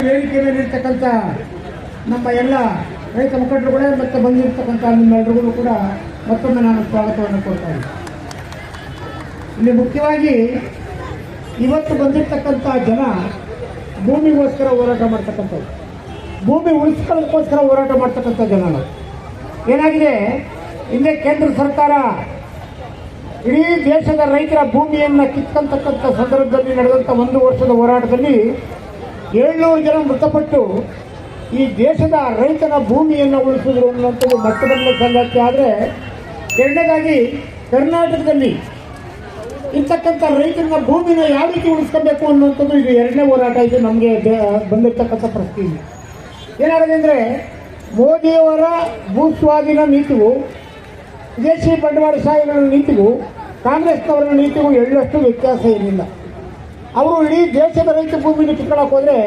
ವೇದಿಕೆ ಮೇಲೆ ಇರ್ತಕ್ಕಂಥ ನಮ್ಮ ಎಲ್ಲ ರೈತ ಮುಖಂಡರುಗಳೇ ಮತ್ತು ಬಂದಿರತಕ್ಕಂಥ ನಿಮ್ಮೆಲ್ಲರಿಗೂ ಕೂಡ ಮತ್ತೊಮ್ಮೆ ನಾನು ಸ್ವಾಗತವನ್ನು ಕೊಡ್ತಾ ಇದ್ದೀನಿ. ಇಲ್ಲಿ ಮುಖ್ಯವಾಗಿ ಇವತ್ತು ಬಂದಿರತಕ್ಕಂಥ ಜನ ಭೂಮಿಗೋಸ್ಕರ ಹೋರಾಟ ಮಾಡ್ತಕ್ಕಂಥದ್ದು, ಭೂಮಿ ಉಳಿಸ್ಕೊಳ್ಳೋದಕ್ಕೋಸ್ಕರ ಹೋರಾಟ ಮಾಡ್ತಕ್ಕಂಥ ಜನ. ಏನಾಗಿದೆ, ಹಿಂದೆ ಕೇಂದ್ರ ಸರ್ಕಾರ ಇಡೀ ದೇಶದ ರೈತರ ಭೂಮಿಯನ್ನು ಕಿತ್ಕೊಂತಕ್ಕಂಥ ಸಂದರ್ಭದಲ್ಲಿ ನಡೆದಂಥ 1 ವರ್ಷದ ಹೋರಾಟದಲ್ಲಿ 700 ಜನ ಮೃತಪಟ್ಟು ಈ ದೇಶದ ರೈತನ ಭೂಮಿಯನ್ನು ಉಳಿಸಿದ್ರು ಅನ್ನುವಂಥದ್ದು ಮಟ್ಟದಲ್ಲಿ ಸಂಗತಿ. ಆದರೆ ಎರಡನೇದಾಗಿ ಕರ್ನಾಟಕದಲ್ಲಿ ಇರ್ತಕ್ಕಂಥ ರೈತನ ಭೂಮಿನ ಯಾವ ರೀತಿ ಉಳಿಸ್ಕೋಬೇಕು ಅನ್ನುವಂಥದ್ದು ಇದು 2ನೇ ಹೋರಾಟ. ಇದು ನಮಗೆ ಬಂದಿರತಕ್ಕಂಥ ಪ್ರಶ್ನೆ. ಏನಾಗಿದೆ ಅಂದರೆ, ಮೋದಿಯವರ ಭೂಸ್ವಾಧೀನ ನೀತಿಗೂ ವಿದೇಶಿ ಬಂಡವಾಳಶಾಹಿಗಳ ನೀತಿಗೂ ಕಾಂಗ್ರೆಸ್ನವರ ನೀತಿಗೂ ಎಳ್ಳಷ್ಟು ವ್ಯತ್ಯಾಸ ಏನಿಲ್ಲ. ಅವರು ಇಡೀ ದೇಶದ ರೈತ ಭೂಮಿನ ಕಿತ್ಕೊಳ್ಳೋಕೆ ಹೋದರೆ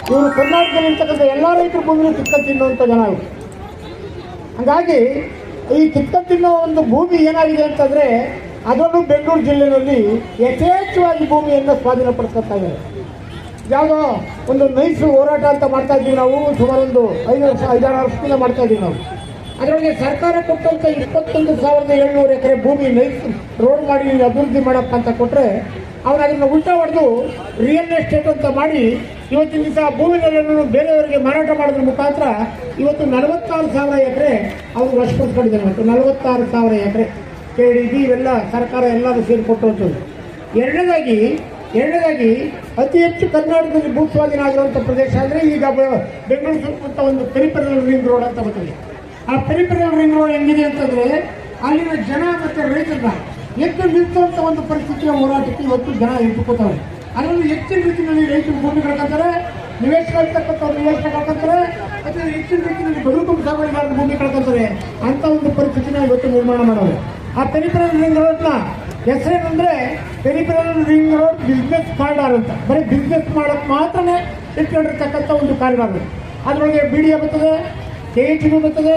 ಇವರು ಕರ್ನಾಟಕದಲ್ಲಿ ಇರ್ತಕ್ಕಂಥ ಎಲ್ಲ ರೈತರ ಭೂಮಿನ ಕಿತ್ಕೊಂಡು ತಿನ್ನುವಂಥ ಜನ ಇವರು. ಹಾಗಾಗಿ ಈ ಕಿತ್ಕೊಂಡು ತಿನ್ನೋ ಒಂದು ಭೂಮಿ ಏನಾಗಿದೆ ಅಂತಂದರೆ, ಅದರಲ್ಲೂ ಬೆಂಗಳೂರು ಜಿಲ್ಲೆಯಲ್ಲಿ ಯಥೇಚ್ಛವಾಗಿ ಭೂಮಿಯನ್ನು ಸ್ವಾಧೀನಪಡಿಸ್ಕೊತಾ ಇದ್ದಾರೆ. ಯಾವುದೋ ಒಂದು ನೈಸ್ ಹೋರಾಟ ಅಂತ ಮಾಡ್ತಾ ಇದ್ದೀವಿ ನಾವು, ಸುಮಾರು ಒಂದು 5-6 ವರ್ಷದಿಂದ ಮಾಡ್ತಾ ಇದ್ದೀವಿ ನಾವು. ಅದರೊಳಗೆ ಸರ್ಕಾರ ಕೊಟ್ಟಂಥ 21,700 ಎಕರೆ ಭೂಮಿ ನೈಸ್ ರೋಡ್ ಮಾಡಿ ಅಭಿವೃದ್ಧಿ ಮಾಡಪ್ಪ ಅಂತ ಕೊಟ್ಟರೆ ಅವ್ರು ಅದನ್ನು ಉಲ್ಟಾ ಹೊಡೆದು ರಿಯಲ್ ಎಸ್ಟೇಟ್ ಅಂತ ಮಾಡಿ ಇವತ್ತಿನ ದಿವಸ ಭೂಮಿಗಳನ್ನು ಬೇರೆಯವರಿಗೆ ಮಾರಾಟ ಮಾಡೋದ್ರ ಮುಖಾಂತರ ಇವತ್ತು 46,000 ಎಕರೆ ಅವರು ವಶಪಡಿಸ್ಕೊಂಡಿದ್ದಾರೆ. ಮತ್ತು 46,000 ಎಕರೆ KDB ಇವೆಲ್ಲ ಸರ್ಕಾರ ಎಲ್ಲರೂ ಸೇರಿಕೊಟ್ಟುವಂಥದ್ದು. ಎರಡನೇದಾಗಿ ಅತಿ ಹೆಚ್ಚು ಕರ್ನಾಟಕದಲ್ಲಿ ಭೂ ಸ್ವಾಧೀನ ಆಗಿರುವಂಥ ಪ್ರದೇಶ ಅಂದರೆ ಈಗ ಬೆಂಗಳೂರು ಸುತ್ತಮುತ್ತ ಒಂದು ಪೆರಿಫೆರಲ್ ರಿಂಗ್ ರೋಡ್ ಅಂತ ಬರ್ತದೆ. ಆ ಪೆರಿಫೆರಲ್ ರಿಂಗ್ ರೋಡ್ ಹೆಂಗಿದೆ ಅಂತಂದರೆ, ಅಲ್ಲಿನ ಜನ ಮತ್ತು ರೈತರನ್ನ ಎದ್ದು ನಿಲ್ಲಿಸುವಂಥ ಒಂದು ಪರಿಸ್ಥಿತಿಯ ಹೋರಾಟಕ್ಕೆ ಇವತ್ತು ಜನ ಎದ್ದುಕೋತಾರೆ. ಅದರಲ್ಲಿ ಹೆಚ್ಚಿನ ರೀತಿಯಲ್ಲಿ ರೈತರು ಭೂಮಿ ಕಳ್ಕೊತಾರೆ, ನಿವೇಶಕರ್ತಕ್ಕಂಥವ್ರು ನಿವೇಶನ ಕಳ್ಕೊತಾರೆ, ಮತ್ತು ಹೆಚ್ಚಿನ ರೀತಿಯಲ್ಲಿ ಬದುಕು ಸಾಗುವಳಿಗಾರರ ಭೂಮಿ ಕಳ್ಕೊತಾರೆ. ಅಂಥ ಒಂದು ಪರಿಸ್ಥಿತಿನ ಇವತ್ತು ನಿರ್ಮಾಣ ಮಾಡೋದು. ಆ ಪೆರಿಫೆರಲ್ ರಿಂಗ್ ರೋಡ್ನ ಹೆಸರೇನೆಂದರೆ peripheral ring road business corridor ಅಂತ. ಬರೀ ಬಿಸ್ನೆಸ್ ಮಾಡೋಕ್ಕೆ ಮಾತ್ರನೇ ಇಟ್ಕೊಂಡಿರ್ತಕ್ಕಂಥ ಒಂದು ಕಾರಿಡಾರ್. ಅದರೊಳಗೆ BDA ಬರ್ತದೆ, KHB ಬರ್ತದೆ,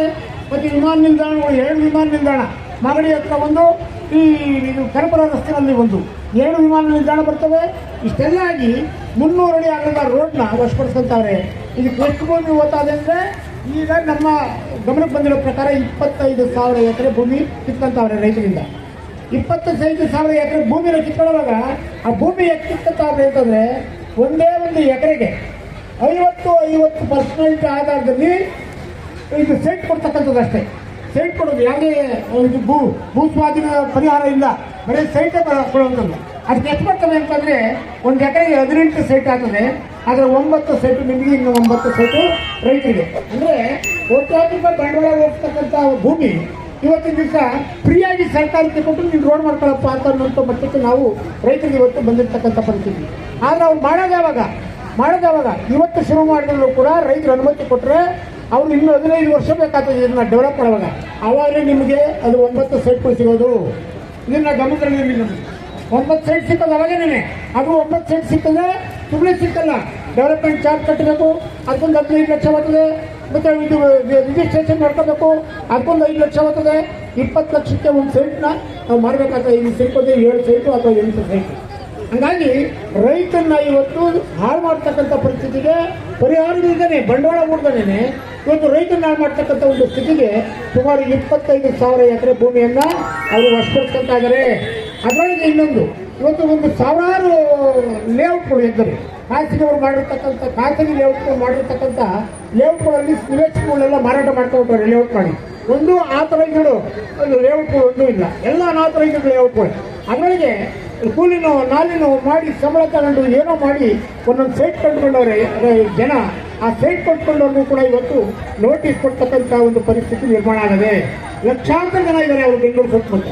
ಮತ್ತು ವಿಮಾನ ನಿಲ್ದಾಣಗಳು 2 ವಿಮಾನ ನಿಲ್ದಾಣ, ಮಾಗಡಿ ಹತ್ರ ಒಂದು, ಇದು ಕನಕಪುರ ರಸ್ತೆಯಲ್ಲಿ ಒಂದು 2 ವಿಮಾನ ನಿಲ್ದಾಣ ಬರ್ತವೆ. ಇಷ್ಟೆಲ್ಲ ಆಗಿ 300 ಅಡಿ ಆಗದ ರೋಡ್ನ ವಶಪಡಿಸ್ಕೊಂತಾರೆ. ಇದಕ್ಕೆ ಎಷ್ಟು ಭೂಮಿ ಓದ್ತಾದೆ ಅಂದರೆ, ಈಗ ನಮ್ಮ ಗಮನಕ್ಕೆ ಬಂದಿರೋ ಪ್ರಕಾರ 25,000 ಎಕರೆ ಭೂಮಿ ಕಿತ್ಕೊಂತಾವ್ರೆ ರೈತರಿಂದ. 25,000 ಎಕರೆ ಭೂಮಿನ ಕಿತ್ಕೊಳ್ಳುವಾಗ ಆ ಭೂಮಿ ಎಷ್ಟು ಕಿತ್ಕೊಂತಾವ್ರೆ ಅಂತಂದರೆ, ಒಂದೇ ಒಂದು ಎಕರೆಗೆ 50% ಆಧಾರದಲ್ಲಿ ಇದು ಸೈಟ್ ಕೊಡ್ತಕ್ಕಂಥದ್ದು ಅಷ್ಟೇ. ಸೈಟ್ ಕೊಡೋದು ಯಾವುದೇ ಇದು ಭೂ ಸ್ವಾಧೀನ ಪರಿಹಾರ ಇಲ್ಲ, ಬರೀ ಸೈಟೇ ಕೊಡುವಂಥದ್ದು. ಅದಕ್ಕೆ ಎಷ್ಟು ಬರ್ತದೆ ಅಂತಂದರೆ, ಒಂದು ಎಕರೆಗೆ 18 ಸೈಟ್ ಆಗ್ತದೆ. ಆದರೆ 9 ಸೈಟು ನಿಮಗೆ, ಇನ್ನು 9 ಸೈಟು ರೈತರಿಗೆ. ಅಂದರೆ ಕೋಟ್ಯಾಂತರ ರೂಪಾಯಿ ಬಂಡವಾಳ ಹೋಗ್ತಕ್ಕಂಥ ಭೂಮಿ ಇವತ್ತಿನ ದಿವಸ ಫ್ರೀಯಾಗಿ ಸರ್ಕಾರಕ್ಕೆ ಕೊಟ್ಟು ನೀವು ರೋಡ್ ಮಾಡ್ಕೊಳ್ಳಪ್ಪ ಅಂತ ಅನ್ನೋಂಥ ಮಟ್ಟಕ್ಕೆ ನಾವು ರೈತರಿಗೆ ಇವತ್ತು ಬಂದಿರತಕ್ಕಂಥ ಪರಿಸ್ಥಿತಿ. ಆದರೆ ಅವ್ರು ಮಾಡೋದು ಯಾವಾಗ ಇವತ್ತು ಶುರು ಮಾಡಿದ್ರು ಕೂಡ ರೈತರು ಅನುಮತಿ ಕೊಟ್ಟರೆ ಅವರು ಇನ್ನೂ 15 ವರ್ಷ ಬೇಕಾಗ್ತದೆ ಇದನ್ನು ಡೆವಲಪ್ ಮಾಡುವಾಗ. ಆವಾಗಲೇ ನಿಮಗೆ ಅದು 9 ಸೈಟ್ಗಳು ಸಿಗೋದು. ಇದನ್ನು ಗಮನದಲ್ಲಿ 9 ಸೈಟ್ ಸಿಕ್ಕೋದು ಅವಾಗೇನೆ. ಅದು 9 ಸೈಟ್ ಸಿಕ್ಕಿದ್ರೆ ಸುಮ್ಮನೆ ಸಿಕ್ಕಲ್ಲ, ಡೆವಲಪ್ಮೆಂಟ್ ಚಾರ್ಜ್ ಕಟ್ಟಬೇಕು, ಅದಕ್ಕೊಂದು 15 ಲಕ್ಷ ಬರ್ತದೆ. ಮತ್ತು ಇದು ರಿಜಿಸ್ಟ್ರೇಷನ್ ಮಾಡ್ಕೋಬೇಕು, ಅದಕ್ಕೊಂದು 5 ಲಕ್ಷ ಬರ್ತದೆ. 20 ಲಕ್ಷಕ್ಕೆ ಒಂದು ಸೈಟ್ನ ನಾವು ಮಾಡಬೇಕಾಗ್ತದೆ. ಇಲ್ಲಿ ಸಿಕ್ಕೋದೇ 7 ಸೈಟು ಅಥವಾ 8 ಸೈಟು. ಹಾಗಾಗಿ ರೈತನ್ನ ಇವತ್ತು ಹಾಳು ಮಾಡ್ತಕ್ಕಂಥ ಪರಿಸ್ಥಿತಿಗೆ ಪರಿಹಾರದಿಂದನೇ, ಬಂಡವಾಳ ಹೂಡ್ದೇನೆ ಇವತ್ತು ರೈತನ್ನ ಹಾಳು ಮಾಡ್ತಕ್ಕಂಥ ಒಂದು ಸ್ಥಿತಿಗೆ ಸುಮಾರು 25,000 ಎಕರೆ ಭೂಮಿಯನ್ನು ಅವರು ವಶಪಡಿಸ್ಕೊಳ್ತಾ ಇದ್ದಾರೆ. ಅದರೊಳಗೆ ಇನ್ನೊಂದು, ಇವತ್ತು ಒಂದು 1000 ಲೇಔಟ್ಗಳು ಇದ್ದರೆ ಖಾಸಗಿಯವರು ಮಾಡಿರ್ತಕ್ಕಂಥ ಖಾಸಗಿ ಲೇಔಟ್ಗಳು ಮಾಡಿರ್ತಕ್ಕಂಥ ಲೇಔಟ್ಗಳಲ್ಲಿ ನಿವೇಶನಗಳೆಲ್ಲ ಮಾರಾಟ ಮಾಡ್ಕೊಳ್ತಾರೆ. ಲೇಔಟ್ ಮಾಡಿ ಒಂದು ಆಥರೈಸ್ಡ್ ಲೇಔಟ್ಗಳು ಒಂದೂ ಇಲ್ಲ, ಎಲ್ಲ ಅನಾಥರೈಸ್ಡ್ ಲೇಔಟ್ಗಳು. ಅದರೊಳಗೆ ಕೂಲಿನೋ ನಾಲಿನೋ ಮಾಡಿ ಸಂಬಳ ತಗೊಂಡು ಏನೋ ಮಾಡಿ ಒಂದೊಂದು ಸೈಟ್ ಕಂಡುಕೊಂಡವ್ರೆ ಜನ. ಆ ಸೈಟ್ ಕೊಟ್ಕೊಂಡವ್ರಿಗೂ ಕೂಡ ಇವತ್ತು ನೋಟಿಸ್ ಕೊಡ್ತಕ್ಕಂಥ ಒಂದು ಪರಿಸ್ಥಿತಿ ನಿರ್ಮಾಣ ಆಗಿದೆ. ಲಕ್ಷಾಂತರ ಜನ ಇದ್ದಾರೆ ಅವರು ಬೆಂಗಳೂರು ಸುತ್ತಮುತ್ತ.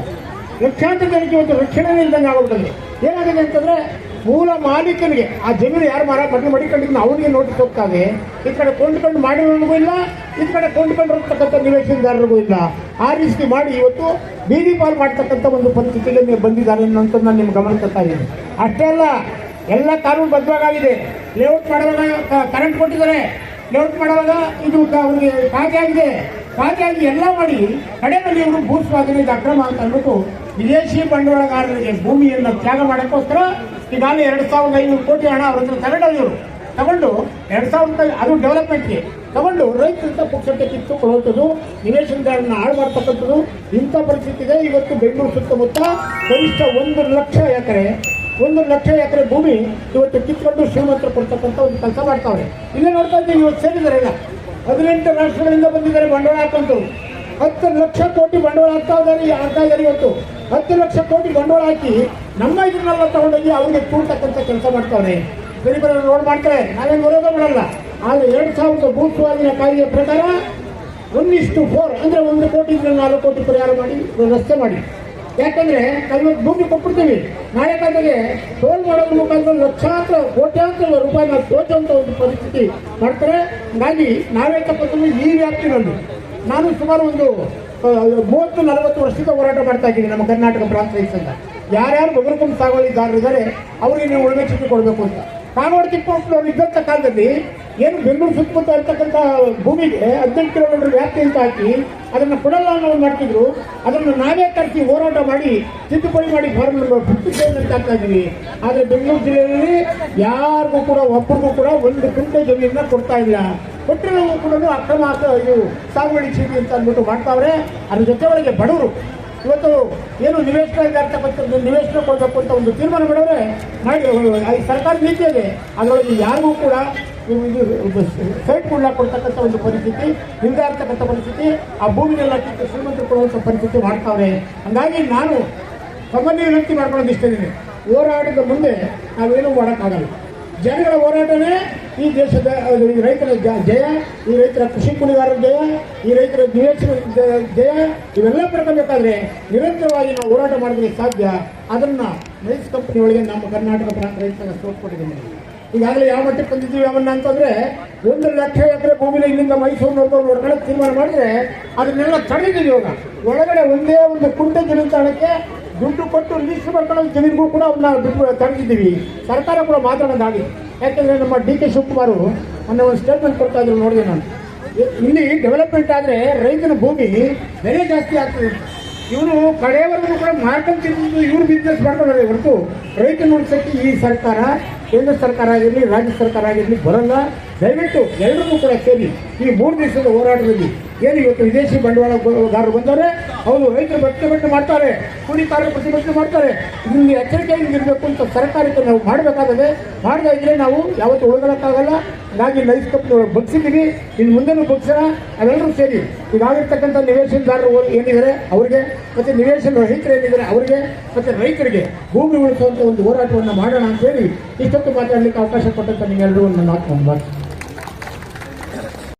ಲಕ್ಷಾಂತರ ಜನಕ್ಕೆ ಇವತ್ತು ರಕ್ಷಣೆ ಇಲ್ದಂಗೆ ಆಗೋಗ್ತದೆ. ಏನಾಗಿದೆ ಅಂತಂದರೆ, ಮೂಲ ಮಾಲೀಕನಿಗೆ ಆ ಜಮೀನು ಯಾರು ಮಡಿಕೊಂಡಿದ್ದು ಅವನಿಗೆ ನೋಟಿಸ್ ಹೋಗ್ತಾವೆ. ಈ ಕಡೆ ಕೊಂಡ್ಕೊಂಡು ಮಾಡಿರೋನಿಗೂ ಇಲ್ಲ, ಈ ಕಡೆ ಕೊಂಡ್ಕೊಂಡಿರ್ತಕ್ಕಂಥ ನಿವೇಶನದಾರರಿಗೂ ಇಲ್ಲ. ಆ ರೀತಿ ಮಾಡಿ ಇವತ್ತು ಬೀದಿ ಪಾಲು ಮಾಡ್ತಕ್ಕಂಥ ಒಂದು ಪರಿಸ್ಥಿತಿಗೆ ನೀವು ಬಂದಿದ್ದಾರೆ ಅನ್ನೋಂಥದ್ದು ನಾನು ನಿಮ್ಮ ಗಮನ ತರ್ತಾ ಇದ್ದೀನಿ. ಅಷ್ಟೇ ಅಲ್ಲ, ಎಲ್ಲ ಕಾನೂನು ಬದ್ಧವಾಗಿದೆ. ಲೇಔಟ್ ಮಾಡುವಾಗ ಕರೆಂಟ್ ಕೊಟ್ಟಿದ್ದಾರೆ, ಲೇಔಟ್ ಮಾಡುವಾಗ ಇದು ಅವರಿಗೆ ಕಾಗೆ ಎಲ್ಲ ಮಾಡಿ ಕಡೆಯಲ್ಲಿ ಇವರು ಭೂ ಸ್ವಾಧೀನ ಅಕ್ರಮ ಅಂತ ಅಂದ್ಬಿಟ್ಟು ವಿದೇಶಿ ಬಂಡವಾಳಗಾರರಿಗೆ ಭೂಮಿಯನ್ನು ತ್ಯಾಗ ಮಾಡೋಕ್ಕೋಸ್ಕರ ಈಗಾಗಲೇ 2,500 ಕೋಟಿ ಹಣ ಅವರ ಹತ್ರ ತಗೊಂಡವರು. ತಗೊಂಡು 2000 ಅದು ಡೆವಲಪ್ಮೆಂಟ್ಗೆ ತಗೊಂಡು ರೈತರಿಂದ ಪುಕ್ಷಟೆ ಕಿತ್ತುಕೊಳ್ಳುವಂಥದ್ದು, ನಿವೇಶನದಾರನ್ನ ಹಾಳು ಮಾಡ್ತಕ್ಕಂಥದ್ದು ಇಂಥ ಪರಿಸ್ಥಿತಿ ಇದೆ. ಇವತ್ತು ಬೆಂಗಳೂರು ಸುತ್ತಮುತ್ತ ಕನಿಷ್ಠ 1 ಲಕ್ಷ ಎಕರೆ ಭೂಮಿ ಇವತ್ತು ಕಿತ್ಕೊಂಡು ಶ್ರೀಮಂತರು ಕೊಡ್ತಕ್ಕಂಥ ಒಂದು ಕೆಲಸ ಮಾಡ್ತಾವ್ರೆ. ಇಲ್ಲೇ ನೋಡ್ತಾ ಇದ್ದೀವಿ, ಇವತ್ತು ಸೇರಿದ್ದಾರೆ ಇಲ್ಲ 18 ರಾಷ್ಟ್ರಗಳಿಂದ ಬಂದಿದ್ದಾರೆ ಬಂಡವಾಳ ಹಾಕಂತು. 10 ಲಕ್ಷ ಕೋಟಿ ಬಂಡವಾಳ ಆಗ್ತಾ ಇದ್ದಾರೆ. ಇವತ್ತು 10 ಲಕ್ಷ ಕೋಟಿ ಬಂಡವಾಳ ಹಾಕಿ ನಮ್ಮ ಇದನ್ನೆಲ್ಲ ತಗೊಂಡೋಗಿ ಅವ್ರಿಗೆ ಕೂಡ್ತಕ್ಕಂಥ ಕೆಲಸ ಮಾಡ್ತಾವ್ರೆ. ಬರೀ ರೋಡ್ ಮಾಡ್ತಾರೆ, ನಾವೇನು ವಿರೋಧ ಮಾಡಲ್ಲ. ಆದರೆ 2000 ಭೂ ಸ್ವಾಧೀನ ಕಾಯ್ದೆಯ ಪ್ರಕಾರ 1:4 ಅಂದರೆ 1 ಕೋಟಿಯಿಂದ 4 ಕೋಟಿ ಪರಿಹಾರ ಮಾಡಿ ರಸ್ತೆ ಮಾಡಿ. ಯಾಕಂದ್ರೆ ನಾವು ಭೂಮಿ ಕೊಟ್ಬಿಡ್ತೀವಿ, ನಾಳೆ ಕಾಲದಲ್ಲಿ ಟೋಲ್ ಮಾಡೋದ್ರ ಮುಖಾಂತರ ಲಕ್ಷಾಂತರ ಕೋಟ್ಯಾಂತರ ರೂಪಾಯಿ ನಾವು ತೋಚುವಂಥ ಒಂದು ಪರಿಸ್ಥಿತಿ ಮಾಡ್ತಾರೆ. ಹಾಗಾಗಿ ನಾವೇ ತಪ್ಪು ಈ ವ್ಯಾಪ್ತಿನಲ್ಲಿ ನಾನು ಸುಮಾರು ಒಂದು 30-40 ವರ್ಷದ ಹೋರಾಟ ಮಾಡ್ತಾ ಇದ್ದೀನಿ ನಮ್ಮ ಕರ್ನಾಟಕ ಪ್ರಾಂತ ರೈತ. ಯಾರ್ಯಾರು ಬಗರುಕುಂಬ ಸಾಗುವಳಿದಾರರಿದ್ದಾರೆ ಅವರಿಗೆ ನೀವು ಉಳಿಮೆ ಚೀಟಿ ಕೊಡಬೇಕು ಅಂತ ಕಾನೂನು ಚಿಕ್ಕಮಗಳೂರು ಇದ್ದಂಥ ಕಾಲದಲ್ಲಿ ಏನು ಬೆಂಗಳೂರು ಸುತ್ತಮುತ್ತ ಇರ್ತಕ್ಕಂಥ ಭೂಮಿಗೆ 18 ಕಿಲೋಮೀಟರ್ ವ್ಯಾಪ್ತಿ ಅಂತ ಹಾಕಿ ಅದನ್ನು ಕೊಡಲ್ಲ ಅನ್ನೋ ಮಾಡ್ತಿದ್ರು. ಅದನ್ನು ನಾವೇ ತರಿಸಿ ಹೋರಾಟ ಮಾಡಿ ತಿದ್ದುಪಡಿ ಮಾಡಿ ಫಾರ್ಮ್ ನಂಬರ್ 57 ಅಂತ ಹಾಕ್ತಾ ಇದ್ದೀವಿ. ಆದರೆ ಬೆಂಗಳೂರು ಜಿಲ್ಲೆಯಲ್ಲಿ ಯಾರಿಗೂ ಕೂಡ ಒಬ್ಬರಿಗೂ ಕೂಡ 1 ಗುಂಟೆ ಜಮೀನನ್ನ ಕೊಡ್ತಾ ಇಲ್ಲ. ಕೊಟ್ಟಿರೋವು ಕೂಡ ಅಕ್ರಮ ಇದು ಸಾಗುವಳಿ ಚೀಟಿ ಅಂತ ಅಂದ್ಬಿಟ್ಟು ಮಾಡ್ತಾವ್ರೆ. ಅದ್ರ ಜೊತೆ ಒಳಗೆ ಬಡವರು ಇವತ್ತು ಏನು ನಿವೇಶನ ನಿವೇಶನ ಕೊಡಬೇಕು ಅಂತ ಒಂದು ತೀರ್ಮಾನ ಮಾಡಿದ್ರೆ ಮಾಡಿ ಸರ್ಕಾರ ನೀತಿ ಇದೆ. ಅದರೊಳಗೆ ಯಾರಿಗೂ ಕೂಡ ಇದು ಸೈಟ್ ಕೊಡ್ತಕ್ಕಂಥ ಒಂದು ಪರಿಸ್ಥಿತಿ, ನಿಲ್ದಾ ಇರ್ತಕ್ಕಂಥ ಪರಿಸ್ಥಿತಿ, ಆ ಭೂಮಿನೆಲ್ಲ ಕಿತ್ತು ಶ್ರೀಮಂತರು ಕೊಡುವಂಥ ಪರಿಸ್ಥಿತಿ ಮಾಡ್ತಾವ್ರೆ. ಹಾಗಾಗಿ ನಾನು ಸಾಮಾನ್ಯ ವಿನಂತಿ ಮಾಡ್ಕೊಳ್ಳೋದು ಇಷ್ಟೇನೆ, ಹೋರಾಟದ ಮುಂದೆ ನಾವೇನೂ ಮಾಡೋಕ್ಕಾಗಲ್ಲ. ಜನಗಳ ಹೋರಾಟನೇ ಈ ದೇಶದ ರೈತರ ಜಯ, ಈ ರೈತರ ಕೃಷಿ ಕೂಲಿಗಾರರ ಜಯ, ಈ ರೈತರ ನಿವೇಶನ ಜಯ. ಇವೆಲ್ಲ ಪಡ್ಕೋಬೇಕಾದ್ರೆ ನಿರಂತರವಾಗಿ ನಾವು ಹೋರಾಟ ಮಾಡಿದ್ರೆ ಸಾಧ್ಯ. ಅದನ್ನು ನೈಸ್ ಕಂಪನಿ ಒಳಗೆ ನಮ್ಮ ಕರ್ನಾಟಕ ಪ್ರಾಂತ ರೈತರ ತೋರ್ಸ್ಕೊಟ್ಟಿದ್ದೀನಿ. ಈಗಾಗಲೇ ಯಾವ ಮಟ್ಟಕ್ಕೆ ಬಂದಿದ್ದೀವಿ ಅವನ್ನ ಅಂತಂದ್ರೆ 1 ಲಕ್ಷ ಎಕರೆ ಭೂಮಿನ ಇಲ್ಲಿಂದ ಮೈಸೂರಿನವ್ರು ನೋಡ್ಕೊಳ್ಳೋಕೆ ತೀರ್ಮಾನ ಮಾಡಿದ್ರೆ ಅದನ್ನೆಲ್ಲ ತಡೆದಿದ್ದೀವಿ. ಇವಾಗ ಒಳಗಡೆ ಒಂದೇ ಒಂದು ಕುಂಟೆ ಜಮೀನು ತಾಣಕ್ಕೆ ದುಡ್ಡು ಕೊಟ್ಟು ರಿಜಿಸ್ಟರ್ ಮಾಡ್ಕೊಳ್ಳೋ ಜಮೀನಿಗೂ ಕೂಡ ಅವನ್ನ ಬಿಟ್ಟು ತಡೆದಿದ್ದೀವಿ. ಸರ್ಕಾರ ಕೂಡ ಮಾತಾಡೋದಾಗಿದೆ. ಯಾಕೆಂದರೆ ನಮ್ಮ ಡಿ.ಕೆ. ಶಿವಕುಮಾರ್ ಮೊನ್ನೆ ಒಂದು ಸ್ಟೇಟ್ಮೆಂಟ್ ಕೊಡ್ತಾ ಇದ್ರು, ನೋಡಿದೆ ನಾನು. ಇಲ್ಲಿ ಡೆವಲಪ್ಮೆಂಟ್ ಆದರೆ ರೈತನ ಭೂಮಿ ಬೆಲೆ ಜಾಸ್ತಿ ಆಗ್ತದೆ. ಇವನು ಕಡೆಯವರೆಗೂ ಕೂಡ ಮಾಡ್ಕೊಂತಿದ್ದು ಇವ್ರು ಬಿಸ್ನೆಸ್ ಮಾಡ್ಕೊಂಡ್ರೆ ಹೊರತು ರೈತನ ಉಳಿಸೋಕ್ಕೆ ಈ ಸರ್ಕಾರ, ಕೇಂದ್ರ ಸರ್ಕಾರ ಆಗಿರಲಿ ರಾಜ್ಯ ಸರ್ಕಾರ ಆಗಿರಲಿ ಬರಲ್ಲ. ದಯವಿಟ್ಟು ಎಲ್ಲರಿಗೂ ಕೂಡ ಸೇರಿ ಈ 3 ದಿವಸದ ಹೋರಾಟದಲ್ಲಿ ಏನು ಇವತ್ತು ವಿದೇಶಿ ಬಂಡವಾಳಗಾರರು ಬಂದರೆ ಅವರು ರೈತರು ಪ್ರತಿಭಟನೆ ಮಾಡ್ತಾರೆ, ಕೂಲಿಕಾರರು ಪ್ರತಿಭಟನೆ ಮಾಡ್ತಾರೆ. ಇದರಲ್ಲಿ ಎಚ್ಚರಿಕೆಯಿಂದ ಇರಬೇಕು ಅಂತ ಸರ್ಕಾರಕ್ಕೆ ನಾವು ಮಾಡಬೇಕಾಗಿದೆ. ಮಾಡದೇ ಇದ್ರೆ ನಾವು ಯಾವತ್ತೂ ಉಳಿದಕ್ಕಾಗಲ್ಲ. ಹಾಗಾಗಿ ನೈಸ್ ಕಂಪನಿ ಬಗ್ಸಿದ್ದೀವಿ, ಇನ್ನು ಮುಂದೆನೂ ಬಗ್ಸೋಣ. ಅವೆಲ್ಲರೂ ಸೇರಿ ಈಗಾಗಿರ್ತಕ್ಕಂಥ ನಿವೇಶನದಾರರು ಏನಿದ್ದಾರೆ ಅವರಿಗೆ, ಮತ್ತು ನಿವೇಶನ ರೈತರು ಏನಿದ್ದಾರೆ ಅವರಿಗೆ, ಮತ್ತು ರೈತರಿಗೆ ಭೂಮಿ ಉಳಿಸುವಂಥ ಒಂದು ಹೋರಾಟವನ್ನು ಮಾಡೋಣ ಅಂತೇಳಿ ಇಷ್ಟೊತ್ತು ಮಾತಾಡಲಿಕ್ಕೆ ಅವಕಾಶ ಕೊಟ್ಟಂತ ನೀವೆಲ್ಲರೂ ನನ್ನ ಮಾತು.